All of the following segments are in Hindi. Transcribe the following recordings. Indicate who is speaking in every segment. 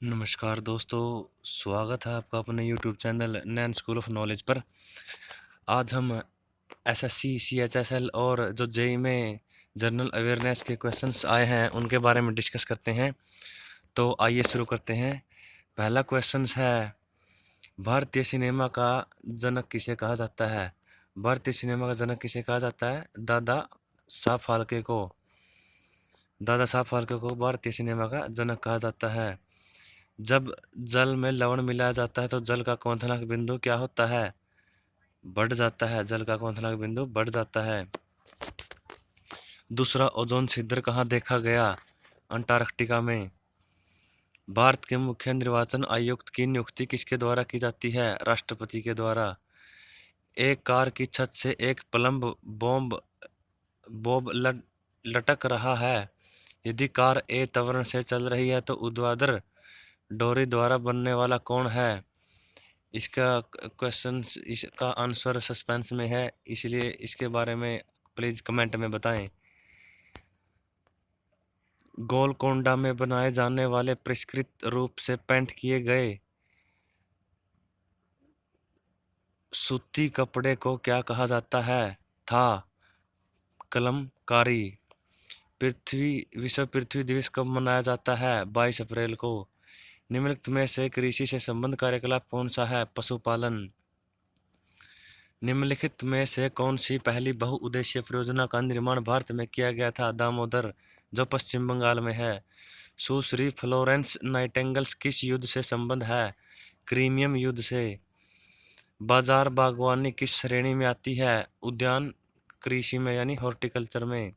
Speaker 1: नमस्कार दोस्तों, स्वागत है आपका अपने YouTube channel Nain school of knowledge पर। आज हम एसएससी, सीएचएसएल और जो जेई में जनरल अवेयरनेस के क्वेश्चंस आए हैं उनके बारे में डिस्कस करते हैं। तो आइए शुरू करते हैं। पहला क्वेश्चन है, भारतीय सिनेमा का जनक किसे कहा जाता है? भारतीय सिनेमा का जनक किसे कहा जाता है? दादा साहब फाल्के को। दादा साहब फाल्के को भारतीय सिनेमा का जनक कहा जाता है। जब जल में लवण मिलाया जाता है तो जल का क्वथनांक बिंदु क्या होता है? बढ़ जाता है। जल का क्वथनांक बिंदु बढ़ जाता है। दूसरा ओजोन छिद्र कहाँ देखा गया? अंटार्कटिका में। भारत के मुख्य निर्वाचन आयुक्त की नियुक्ति किसके द्वारा की जाती है? राष्ट्रपति के द्वारा। एक कार की छत से एक प्लम्ब बॉब लटक रहा है। यदि कार ए त्वरण से चल रही है तो ऊर्ध्वाधर डोरी द्वारा बनने वाला कौन है? इसका क्वेश्चन, इसका आंसर सस्पेंस में है, इसलिए इसके बारे में प्लीज कमेंट में बताएं। गोलकोंडा में बनाए जाने वाले परिष्कृत रूप से पेंट किए गए सूती कपड़े को क्या कहा जाता है? था कलमकारी। विश्व पृथ्वी दिवस कब मनाया जाता है? 22 अप्रैल को। निम्नलिखित में से कृषि से संबंध कार्यकलाप कौन सा है? पशुपालन। निम्नलिखित में से कौन सी पहली बहुउद्देशीय परियोजना का निर्माण भारत में किया गया था? दामोदर, जो पश्चिम बंगाल में है। सुश्री फ्लोरेंस नाइटिंगेल किस युद्ध से संबंध है? क्रीमियम युद्ध से। बाजार बागवानी किस श्रेणी में आती है? उद्यान कृषि में यानी हॉर्टिकल्चर में।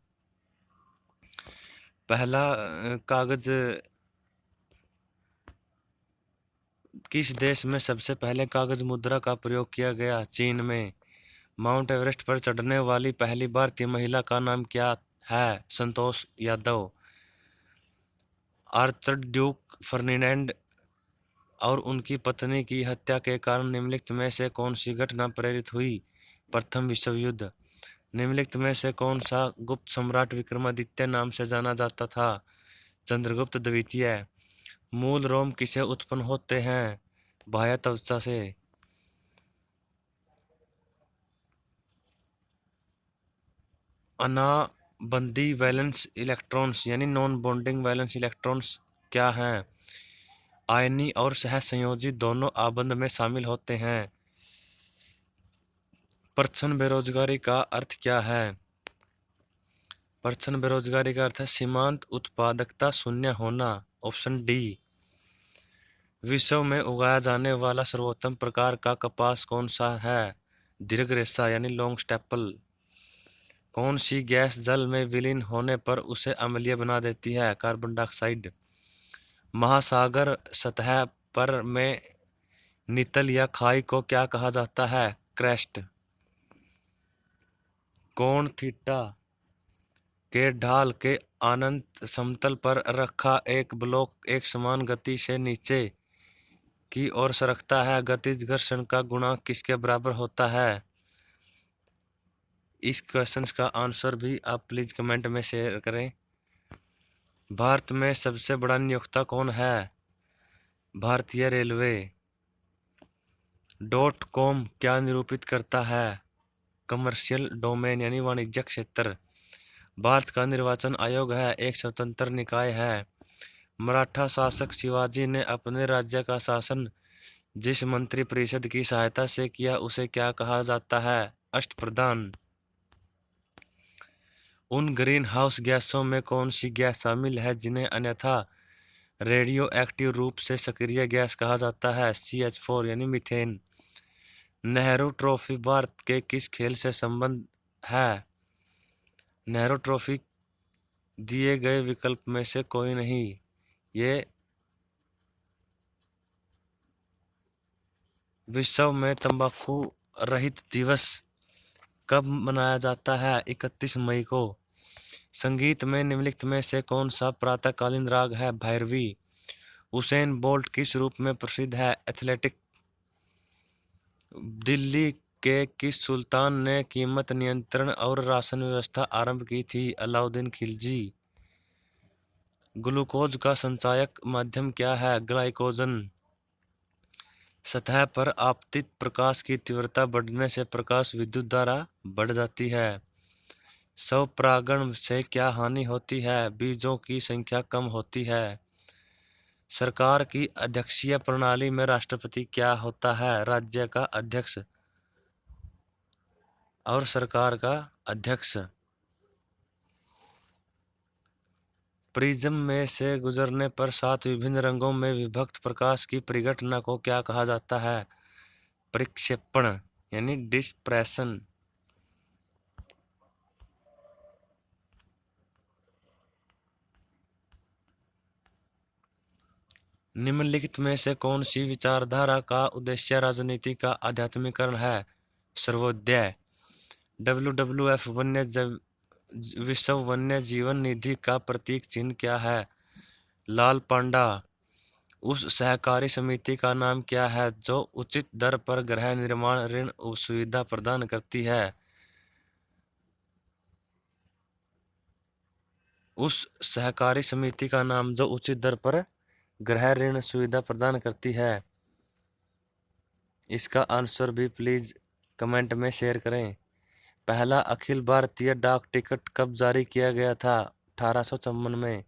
Speaker 1: पहला कागज किस देश में सबसे पहले कागज मुद्रा का प्रयोग किया गया? चीन में। माउंट एवरेस्ट पर चढ़ने वाली पहली भारतीय महिला का नाम क्या है? Santosh Yadav. Archer Duke Ferdinand और उनकी पत्नी की हत्या के कारण निम्नलिखित में से कौन सी घटना प्रेरित हुई? प्रथम विश्व युद्ध। निम्नलिखित में से कौन सा गुप्त सम्राट विक्रमादित्य नाम से जाना जाता था? चंद्रगुप्त द्वितीय। मूल रोम किसे उत्पन्न होते हैं? बाह्य त्वचा से। अनाबंदी वैलेंस इलेक्ट्रॉन्स यानी नॉन बॉन्डिंग वैलेंस इलेक्ट्रॉन्स क्या हैं? आयनी और सहसंयोजी दोनों आबंद में शामिल होते हैं। प्रच्छन्न बेरोजगारी का अर्थ क्या है? प्रच्छन्न बेरोजगारी का अर्थ है सीमांत उत्पादकता शून्य होना। Option D. विश्व में उगाया जाने वाला सर्वोत्तम प्रकार का कपास कौन सा है? दीर्घ रेशा यानी लॉन्ग स्टेपल। कौन सी गैस जल में विलीन होने पर उसे अम्लीय बना देती है? Carbon dioxide. महासागर सतह पर में नितल या खाई को क्या कहा जाता है? क्रेस्ट। कोण थीटा के ढाल के अनंत समतल पर रखा एक ब्लॉक एक समान गति से नीचे की ओर सरकता है। गतिज घर्षण का गुणांक किसके बराबर होता है? इस क्वेश्चन का आंसर भी आप प्लीज कमेंट में शेयर करें। भारत में सबसे बड़ा नियोक्ता कौन है? भारतीय रेलवे। .com क्या निरूपित करता है? कमर्शियल डोमेन यानी वाणिज्यिक क्षेत्र। भारत का निर्वाचन आयोग है, एक स्वतंत्र निकाय है। मराठा शासक शिवाजी ने अपने राज्य का शासन जिस मंत्रिपरिषद की सहायता से किया उसे क्या कहा जाता है? अष्टप्रधान। उन ग्रीन हाउस गैसों में कौन सी गैस शामिल है जिन्हें अन्यथा रेडियो एक्टिव रूप से सक्रिय गैस कहा जाता है? CH4 यानी मीथेन। नेहरू ट्रॉफी भारत के किस खेल से संबंध है? नेहरू ट्रॉफी दिए गए विकल्प में से कोई नहीं। ये विश्व में तंबाकू रहित दिवस कब मनाया जाता है? 31 मई को। संगीत में निम्नलिखित में से कौन सा प्रातःकालीन राग है? भैरवी। उसेन बोल्ट किस रूप में प्रसिद्ध है? एथलेटिक। दिल्ली के किस सुल्तान ने कीमत नियंत्रण और राशन व्यवस्था आरंभ की थी? अलाउद्दीन खिलजी। ग्लूकोज का संचायक माध्यम क्या है? ग्लाइकोजन। सतह पर आपतित प्रकाश की तीव्रता बढ़ने से प्रकाश विद्युत धारा बढ़ जाती है। स्वपरागण से क्या हानि होती है? बीजों की संख्या कम होती है। सरकार की अध्यक्षीय प्रणाली में राष्ट्रपति क्या होता है? राज्य का अध्यक्ष और सरकार का अध्यक्ष। प्रिज्म में से गुजरने पर 7 विभिन्न रंगों में विभक्त प्रकाश की परिघटना को क्या कहा जाता है? परिक्षेपण यानी डिस्पर्शन। निम्नलिखित में से कौन सी विचारधारा का उद्देश्य राजनीति का आध्यात्मिकरण है? सर्वोदय। WWF विश्व वन्य जीवन निधि का प्रतीक चिन्ह क्या है? लाल पांडा। उस सहकारी समिति का नाम क्या है जो उचित दर पर गृह निर्माण ऋण सुविधा प्रदान करती है? उस सहकारी समिति का नाम जो उचित दर पर गृह ऋण सुविधा प्रदान करती है। इसका आंसर भी प्लीज कमेंट में शेयर करें। पहला अखिल भारतीय डाक टिकट कब जारी किया गया था? 1854 में।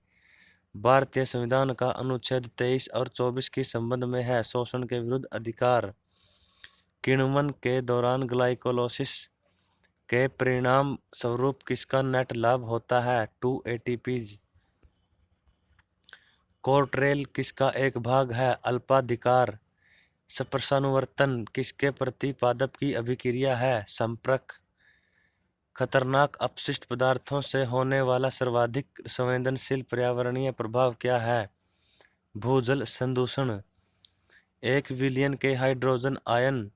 Speaker 1: भारतीय संविधान का अनुच्छेद 23 और 24 के संबंध में है शोषण के विरुद्ध अधिकार। किण्वन के दौरान ग्लाइकोलाइसिस के परिणाम स्वरूप किसका नेट लाभ होता है? 2 ATPs। कोर्टरेल किसका एक भाग है? अल्पाधिकार। स्पर्शानुवर्तन किसके प्रति पादप की अभिक्रिया है? संपर्क। खतरनाक अपशिष्ट पदार्थों से होने वाला सर्वाधिक संवेदनशील पर्यावरणीय प्रभाव क्या है? भूजल संदूषण। 1 बिलियन के हाइड्रोजन आयन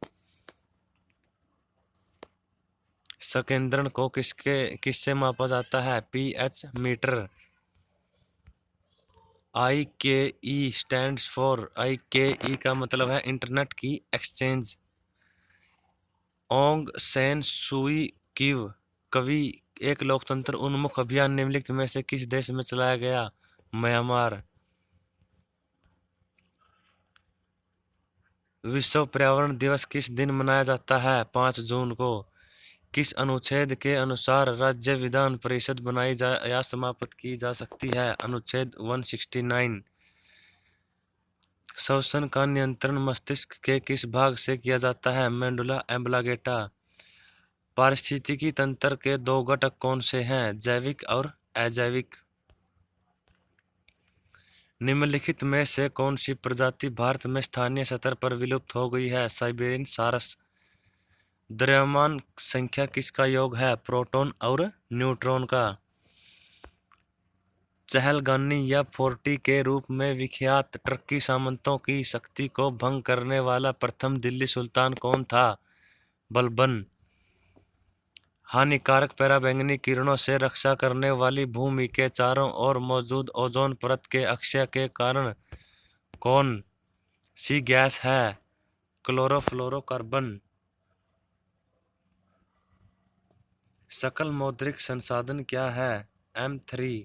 Speaker 1: संकेंद्रण को किससे मापा जाता है? pH meter. IKE stands for IKE का मतलब है इंटरनेट की एक्सचेंज। ओंग सैन सुई किव कवि एक लोकतंत्र उन्मुख अभियान निम्नलिखित में से किस देश में चलाया गया? म्यांमार। विश्व पर्यावरण दिवस किस दिन मनाया जाता है? 5 जून को। किस अनुच्छेद के अनुसार राज्य विधान परिषद बनाई जा या समाप्त की जा सकती है? अनुच्छेद 169। श्वसन का नियंत्रण मस्तिष्क के किस भाग से किया जाता है? Medulla oblongata. पारिस्थितिकी तंत्र के 2 घटक कौन से हैं? जैविक और अजैविक। निम्नलिखित में से कौन सी प्रजाति भारत में स्थानीय स्तर पर विलुप्त हो गई है? साइबेरियन सारस। द्रव्यमान संख्या किसका योग है? प्रोटॉन और न्यूट्रॉन का। चहलगानी या फोर्टी के रूप में विख्यात टर्की सामंतों की शक्ति को भंग करने वाला प्रथम दिल्ली सुल्तान कौन था? बलबन। हानिकारक पराबैंगनी किरणों से रक्षा करने वाली भूमि के चारों ओर मौजूद ओजोन परत के अक्षय के कारण कौन सी गैस है? क्लोरोफ्लोरोकार्बन। सकल मौद्रिक संसाधन क्या है? M3।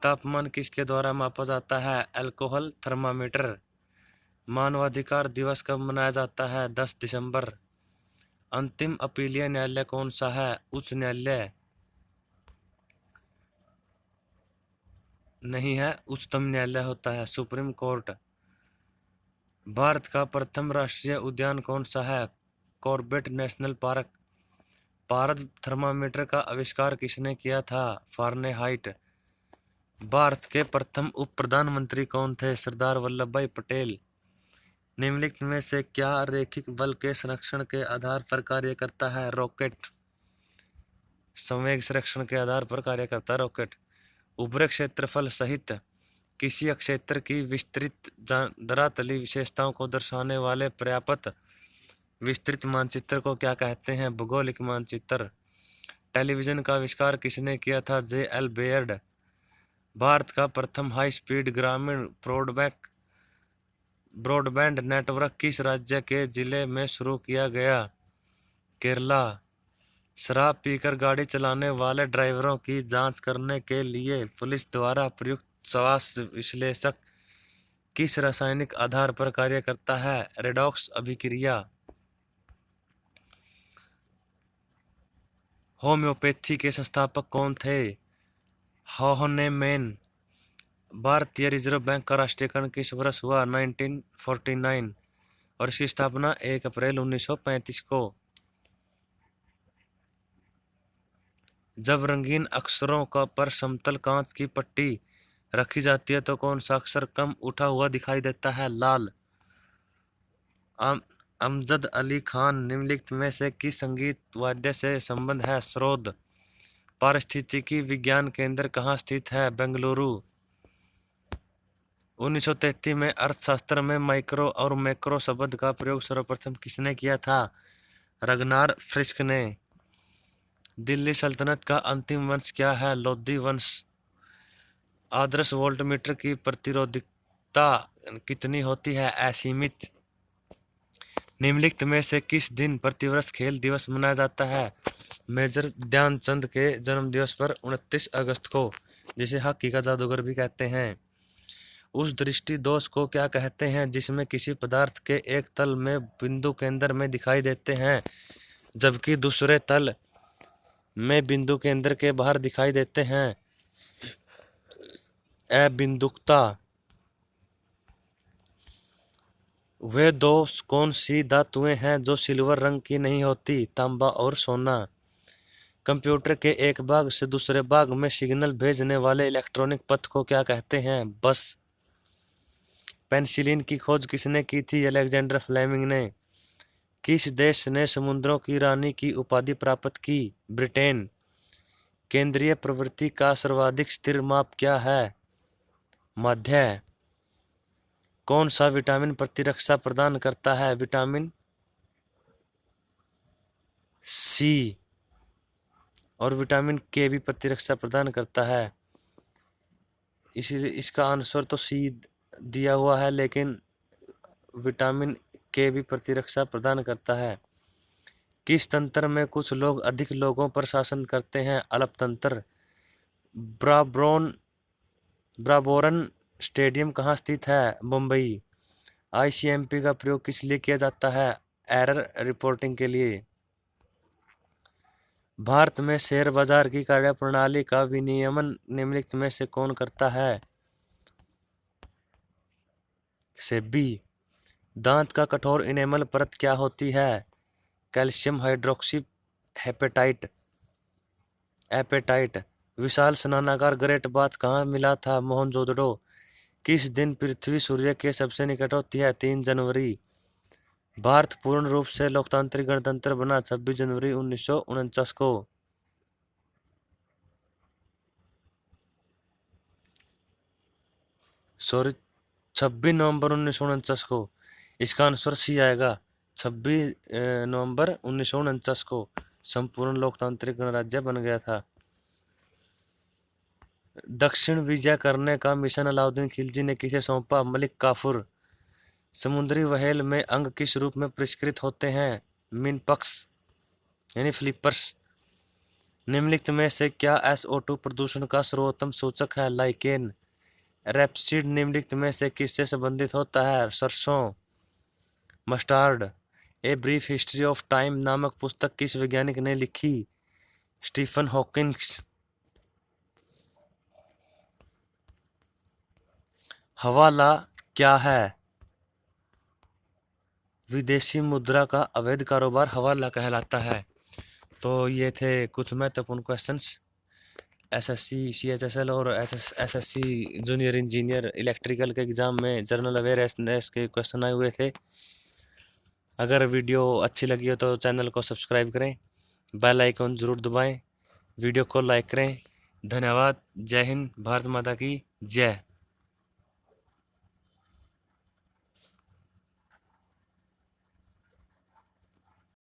Speaker 1: तापमान किसके द्वारा मापा जाता है? Alcohol thermometer. मानवाधिकार दिवस कब मनाया जाता है? 10 दिसंबर। अंतिम अपीलीय न्यायालय कौन सा है? उच्च न्यायालय नहीं है, उच्चतम न्यायालय होता है, सुप्रीम कोर्ट। भारत का प्रथम राष्ट्रीय उद्यान कौन सा है? Corbett national park. Bharat thermometer का आविष्कार किसने किया था? फारेनहाइट। भारत के प्रथम उप प्रधानमंत्री कौन थे? सरदार वल्लभ भाई पटेल। निम्नलिखित में से क्या रैखिक बल के संरक्षण के आधार पर कार्य करता है? रॉकेट। संवेग संरक्षण के आधार पर कार्य करता है रॉकेट। उभरे क्षेत्रफल सहित किसी क्षेत्र की विस्तृत धरातलीय विशेषताओं को दर्शाने वाले पर्याप्त विस्तृत मानचित्र को क्या कहते हैं? भौगोलिक मानचित्र। टेलीविजन का आविष्कार किसने किया था? J.L. बेयर्ड। भारत का प्रथम हाई स्पीड ग्रामीण ब्रॉडबैंड नेटवर्क किस राज्य के जिले में शुरू किया गया? केरला। शराब पीकर गाड़ी चलाने वाले ड्राइवरों की जांच करने के लिए पुलिस द्वारा प्रयुक्त स्वास्थ्य विश्लेषक किस रासायनिक आधार पर कार्य करता है? रेडॉक्स अभिक्रिया। होम्योपैथी के संस्थापक कौन थे? हाहनेमैन। भारतीय रिजर्व बैंक का राष्ट्रीयकरण किस वर्ष हुआ? 1949 और इसकी स्थापना 1 अप्रैल 1935 को। जब रंगीन अक्षरों का पर समतल कांच की पट्टी रखी जाती है तो कौन सा अक्षर कम उठा हुआ दिखाई देता है? लाल। अमजद अली खान निम्नलिखित में से किस संगीत वाद्य से संबंध है? सरोद। पारिस्थितिकी विज्ञान केंद्र कहाँ स्थित है? बेंगलुरु। 1933 में अर्थशास्त्र में माइक्रो और मैक्रो शब्द का प्रयोग सर्वप्रथम किसने किया था? रगनार फ्रिस्क ने। दिल्ली सल्तनत का अंतिम वंश क्या है? लोधी वंश। आदर्श वोल्टमीटर की प्रतिरोधकता कितनी होती है? असीमित। निम्नलिखित में से किस दिन प्रतिवर्ष खेल दिवस मनाया जाता है? मेजर ध्यानचंद के जन्मदिवस पर 29 अगस्त को, जिसे हॉकी का जादूगर भी कहते हैं। उस दृष्टि दोष को क्या कहते हैं जिसमें किसी पदार्थ के एक तल में बिंदु केंद्र में दिखाई देते हैं जबकि दूसरे तल में बिंदु केंद्र के बाहर दिखाई देते हैं? अबिंदुकता। वे दो कौन सी धातुएं हैं जो सिल्वर रंग की नहीं होती? तांबा और सोना। कंप्यूटर के एक भाग से दूसरे भाग में सिग्नल भेजने वाले इलेक्ट्रॉनिक पथ को क्या कहते हैं? बस। पेनिसिलिन की खोज किसने की थी? अलेक्जेंडर फ्लेमिंग ने। किस देश ने समुद्रों की रानी की उपाधि प्राप्त की? ब्रिटेन। केंद्रीय प्रवृत्ति का सर्वाधिक स्थिर माप क्या है? माध्य। कौन सा विटामिन प्रतिरक्षा प्रदान करता है? Vitamin C. और विटामिन के भी प्रतिरक्षा प्रदान करता है। इसीलिए इसका आंसर तो सी दिया हुआ है, लेकिन विटामिन के भी प्रतिरक्षा प्रदान करता है। किस तंत्र में कुछ लोग अधिक लोगों पर शासन करते हैं? अल्प तंत्र। ब्राबोरन स्टेडियम कहाँ स्थित है? मुंबई। आईसीएमपी का प्रयोग किस लिए किया जाता है? एरर रिपोर्टिंग के लिए। भारत में शेयर बाजार की कार्यप्रणाली का विनियमन निम्नलिखित में से कौन करता है? सेबी। दांत का कठोर इनेमल परत क्या होती है? Calcium hydroxy apatite. विशाल स्नानागार ग्रेट बाथ कहाँ मिला था? मोहनजोदड़ो। किस दिन पृथ्वी सूर्य के सबसे निकट होती है? 3 जनवरी। भारत पूर्ण रूप से लोकतांत्रिक गणतंत्र बना 26 जनवरी 1949 को। सॉरी, 26 नवंबर 1949 को। इसका आंसर सी आएगा। 26 नवंबर 1949 को संपूर्ण लोकतांत्रिक गणराज्य बन गया था। दक्षिण विजय करने का मिशन अलाउद्दीन खिलजी ने किसे सौंपा? मलिक काफूर। समुद्री व्हेल में अंग किस रूप में परिष्कृत होते हैं? मीनपक्स यानी फ्लिपर्स। निम्नलिखित में से क्या SO2 प्रदूषण का सर्वोत्तम सूचक है? लाइकेन। रेपसीड निम्नलिखित में से किससे संबंधित होता है? सरसों। Mustard. A brief history of time नामक पुस्तक किस वैज्ञानिक ने लिखी? Stephen Hawkins. हवाला क्या है? विदेशी मुद्रा का अवैध कारोबार हवाला कहलाता है। तो ये थे कुछ महत्वपूर्ण क्वेश्चंस एसएससी CHSL और SSC जूनियर इंजीनियर इलेक्ट्रिकल के एग्ज़ाम में जनरल अवेयरनेस के क्वेश्चन आए हुए थे। अगर वीडियो अच्छी लगी हो तो चैनल को सब्सक्राइब करें, बेल आइकन ज़रूर दबाएं, वीडियो को लाइक करें। धन्यवाद। जय हिंद। भारत माता की जय।